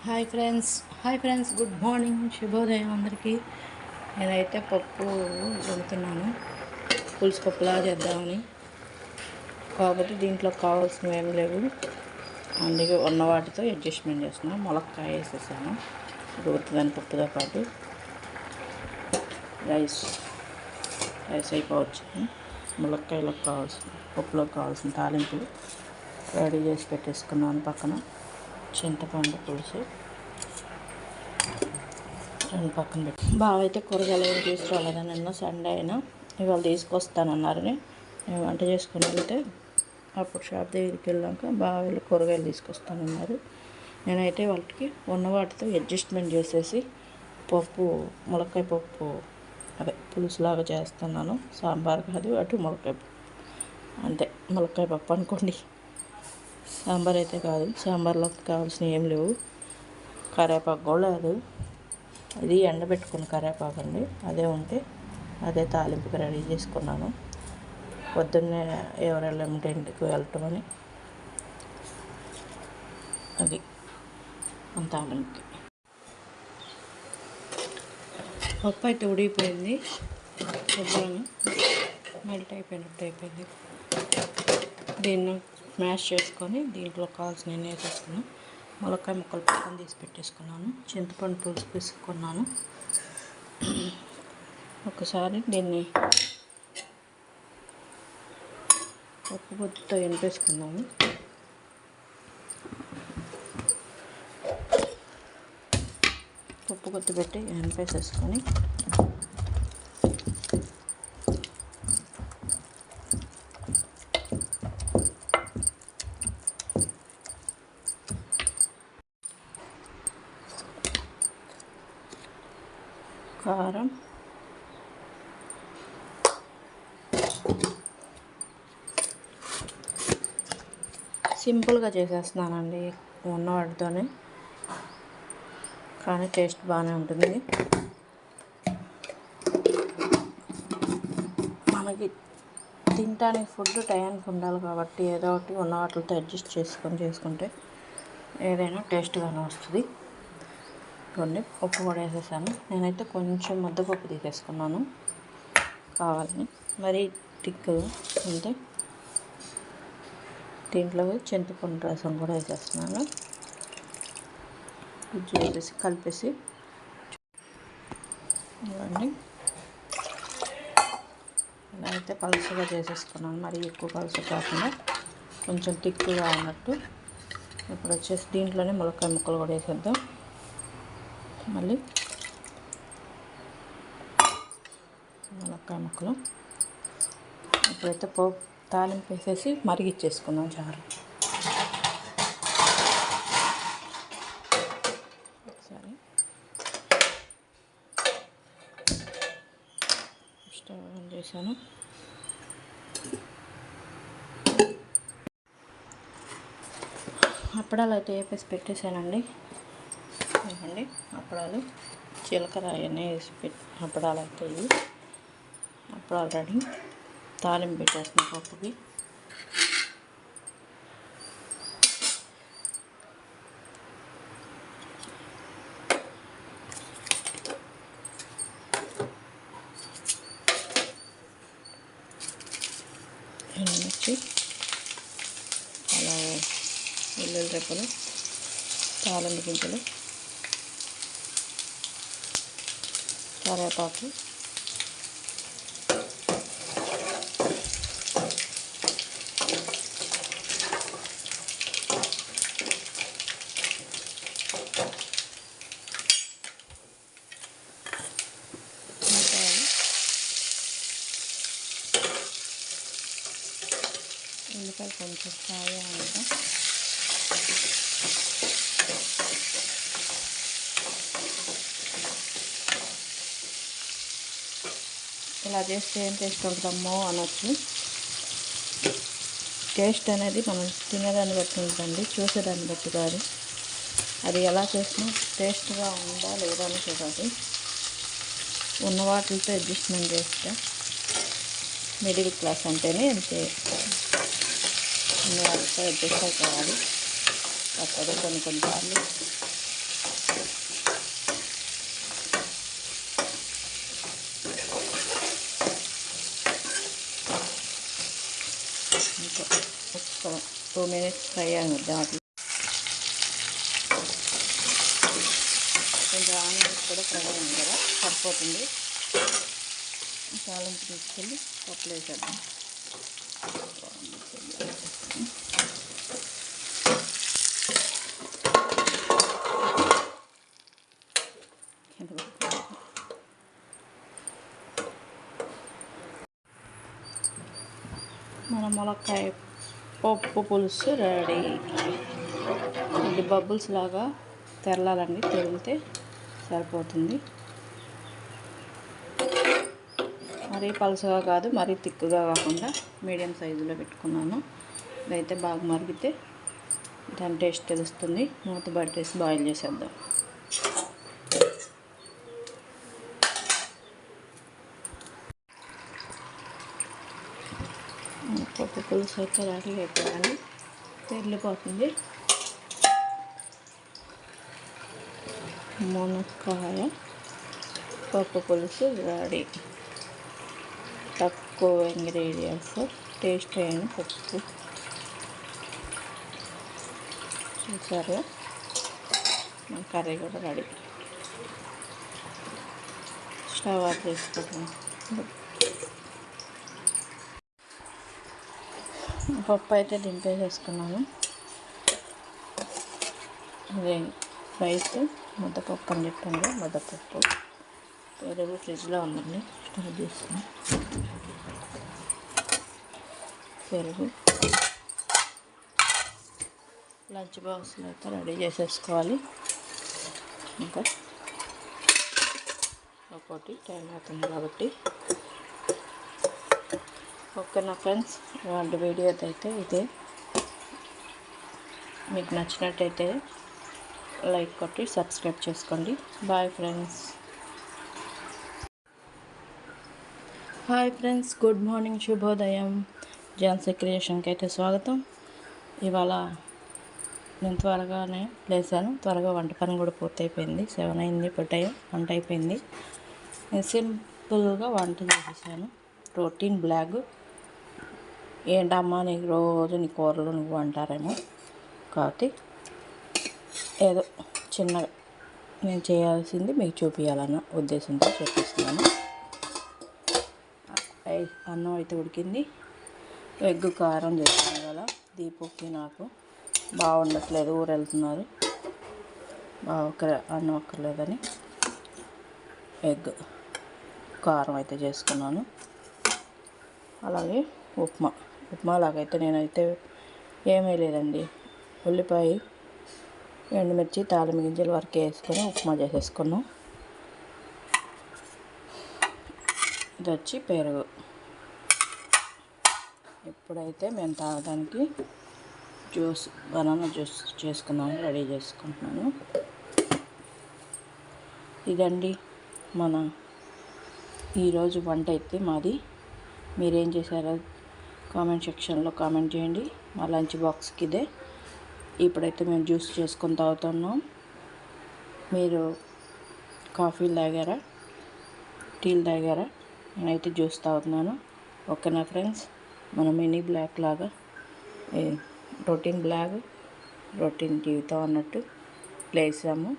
Hi friends, good morning, శుభోదయం అందరికీ. నేనైతే పప్పు వండుతున్నాను, పులుసు పప్పులా చేద్దామని. కాబట్టి దీంట్లో కావాల్సినవి ఏమి లేవు, అందుకే ఉన్న వాటితో అడ్జస్ట్మెంట్ చేస్తున్నాను. ములక్కాయ వేసేసాను ఉడుకుతుందని పప్పుతో పాటు. రైస్ అయిపోవచ్చు. ములక్కాయలకు కావాల్సిన, పప్పులోకి కావాల్సిన తాలింపులు రెడీ చేసి పెట్టేసుకున్నాను. పక్కన చింతపండు పులుసు రెండు పక్కన పెట్టి. బావ అయితే కూరగాయలు ఏమి తీసుకురాలేదా, నిన్న సండే అయినా ఇవాళ తీసుకొస్తానన్నారని నేను వంట చేసుకుని వెళ్తే అప్పుడు షాప్ దగ్గరికి వెళ్ళాక బావ వెళ్ళి కూరగాయలు తీసుకొస్తానన్నారు. నేనైతే వాటికి ఉన్న వాటితో అడ్జస్ట్మెంట్ చేసేసి పప్పు, ములక్కాయ పప్పు అదే పులుసులాగా చేస్తున్నాను. సాంబార్ కాదు, అటు ములక్కాయ అంతే, ములక్కాయ పప్పు అనుకోండి. సాంబార్ అయితే కాదు, సాంబార్లోకి కావాల్సినవి ఏం లేవు. కరివేపాకు కూడా లేదు, ఇది ఎండబెట్టుకున్న కరివేపాకు అండి. అదే ఉంటే అదే తాలింపుకి రెడీ చేసుకున్నాను. పొద్దున్నే ఎవరెళ్ళ ఇంటికి వెళ్ళటమని అది తాలింపుకి. పప్పు అయితే ఉడిగిపోయింది, శుభ్రంగా మెల్ట్ అయిపోయింది. దీన్ని స్మాష్ చేసుకొని దీంట్లో కావాల్సిన వేసేసుకున్నాను. ములక్కాయ ముక్కలు పక్కన తీసి పెట్టేసుకున్నాను. చింతపండు పులుసు పిసుకున్నాను. ఒకసారి దీన్ని పప్పు గుత్తితో ఎనిపేసుకున్నాము. పప్పు గుత్తి పెట్టి ఎనిపేసేసుకొని కారం, సింపుల్గా చేసేస్తున్నానండి ఉన్న వాటితోనే, కానీ టేస్ట్ బాగానే ఉంటుంది. మనకి తినడానికి ఫుడ్ టైంకి ఉండాలి కాబట్టి ఏదో ఒకటి ఉన్న వాటితో అడ్జస్ట్ చేసుకుంటే ఏదైనా టేస్ట్గానే వస్తుంది. కొన్ని పప్పు కూడా వేసేసాను. నేనైతే కొంచెం ముద్దపప్పు తీసేసుకున్నాను కావాలని, మరీ టిక్కుగా ఉంటే. దీంట్లో చింతపండు రసం కూడా వేసేస్తున్నాను. ఇది వేసేసి కలిపేసి ఇవన్నీ ఇలా అయితే పలుచగా చేసేసుకున్నాను. మరీ ఎక్కువ పలుచగా కాకుండా కొంచెం తిక్కుగా ఉన్నట్టు. ఇప్పుడు వచ్చేసి దీంట్లోనే ములక్కాయ ముక్కలు కూడా వేసేద్దాం. మళ్ళీ ములక్కాయ ముక్కలు ఇప్పుడైతే పోపు తాలింపు వేసేసి మరిగిచ్చేసుకుందాం చారు. ఒకసారి స్టవ్ ఆన్ చేశాను. అప్పడాలు అయితే వేపేసి పెట్టేశానండి. ఇవ్వండి అప్పడాలు, జీలకర్ర అవన్నీ వేసి అప్పడాలు అయితే ఇవి అప్పడాలు రెడీ. తాలింపు పెట్టేస్తున్నాను పప్పుకి. ఎండుమిర్చి, అలా వెల్లుల్లి రెప్పలు, తాలింపు గింజలు, కరివేపాకు, ఉల్లిపాయ కొంచెం కాయ అంతా ఇలా చేస్తే ఏం టేస్ట్ ఉంటుందమ్మో అనొచ్చు. టేస్ట్ అనేది మనం తినేదాన్ని బట్టి ఉంటుంది, చూసేదాన్ని బట్టి కాదు. అది ఎలా చేసినా టేస్ట్గా ఉందా లేదా అని చూడాలి. ఉన్న వాటితో అడ్జస్ట్మెంట్ చేస్తే మిడిల్ క్లాస్ అంటేనే అంతే, ఉన్న వాటితో అడ్జస్ట్ అయిపోవాలి. తప్పదు కొన్నిసార్లు. ఇంకా ఒక 2 minutes ఫ్రై అనిద్దాం. అట్లా కొంచెం ఆనియన్స్ కూడా ఫ్రై అయింది కదా, సరిపోతుంది. తాలింపు తీసుకెళ్ళి పప్పులు వేసేద్దాం. మన ములక్కాయ పప్పు పులుసు రెడీ. ఇది బబుల్స్ లాగా తెరలాలండి, తెరిగితే సరిపోతుంది. మరీ పలుసగా కాదు, మరీ తిక్కుగా కాకుండా మీడియం సైజులో పెట్టుకున్నాను. ఇదైతే బాగా మరిగితే దాని టేస్ట్ తెలుస్తుంది. మూత పట్టేసి బాయిల్ చేసేద్దాం. పప్పు పులుసు అయితే రెడీ అయిపోయింది, తెరిలిపోతుంది. మునక్కాయ పప్పు పులుసు రెడీ. తక్కువ ఇంగ్రీడియంట్స్, టేస్ట్ అయిన పప్పు. చూసారు, మన కర్రీ కూడా రెడీ. స్టవ్ ఆఫ్ చేసుకుంటాం. పప్పు అయితే దింపేసేసుకున్నాను. అదే రైస్ ముద్దపప్పు అని చెప్పండి, ముద్దపప్పు. పెరుగు ఫ్రిడ్జ్లో ఉందండి, స్టవ్ చేస్తాను. పెరుగు లంచ్ బాక్స్లో అయితే రెడీ చేసేసుకోవాలి. ఇంకా ఒకటి టైం అవుతుంది కాబట్టి. ఓకేనా ఫ్రెండ్స్, ఇలాంటి వీడియో అయితే ఇదే. మీకు నచ్చినట్టయితే లైక్ కొట్టి సబ్స్క్రైబ్ చేసుకోండి. Bye friends. Hi friends, good morning, శుభోదయం. ఝాన్సీ క్రియేషన్కి అయితే స్వాగతం. ఇవాళ నేను త్వరగానే లేసాను, త్వరగా వంట పని కూడా పూర్తయిపోయింది. 7 అయింది, ఇప్పుడు టైం వంట అయిపోయింది. నేను సింపుల్గా వంట చేసేసాను. Protein blog. ఏంటమ్మా నీకు రోజు నీ కూరలు నువ్వు అంటారేమో, కాబట్టి ఏదో చిన్నగా నేను చేయాల్సింది మీకు చూపించాలన్న ఉద్దేశంతో చూపిస్తున్నాను. అన్నం అయితే ఉడికింది. ఎగ్ కారం చేసాను కదా, దీపుకి నాకు బాగుండట్లేదు, ఊరు వెళ్తున్నారు, అన్నం ఒక్కర్లేదని ఎగ్ కారం అయితే చేసుకున్నాను. అలాగే ఉప్మా లాగైతే నేనైతే ఏమీ లేదండి, ఉల్లిపాయ, ఎండుమిర్చి, తాలింపు గింజలు వరకు వేసుకొని ఉప్మా చేసేసుకున్నాం. ఇది వచ్చి పెరుగు. ఇప్పుడైతే మేము తాగడానికి బనానా జ్యూస్ చేసుకున్నాను, రెడీ చేసుకుంటున్నాను. ఇదండి మన ఈరోజు వంట అయితే మాది. మీరేం చేశారో కామెంట్ సెక్షన్లో కామెంట్ చేయండి. మా లంచ్ బాక్స్కి ఇదే. ఇప్పుడైతే మేము జ్యూస్ చేసుకొని తాగుతున్నాం. మీరు కాఫీలు తాగారా, టీలు తాగారా? నేనైతే జ్యూస్ తాగుతున్నాను. ఓకేనా ఫ్రెండ్స్, మన మినీ బ్లాక్ లాగా రొటీన్ బ్లాగ్, రొటీన్ టీవీతో అన్నట్టు ప్లేసాము.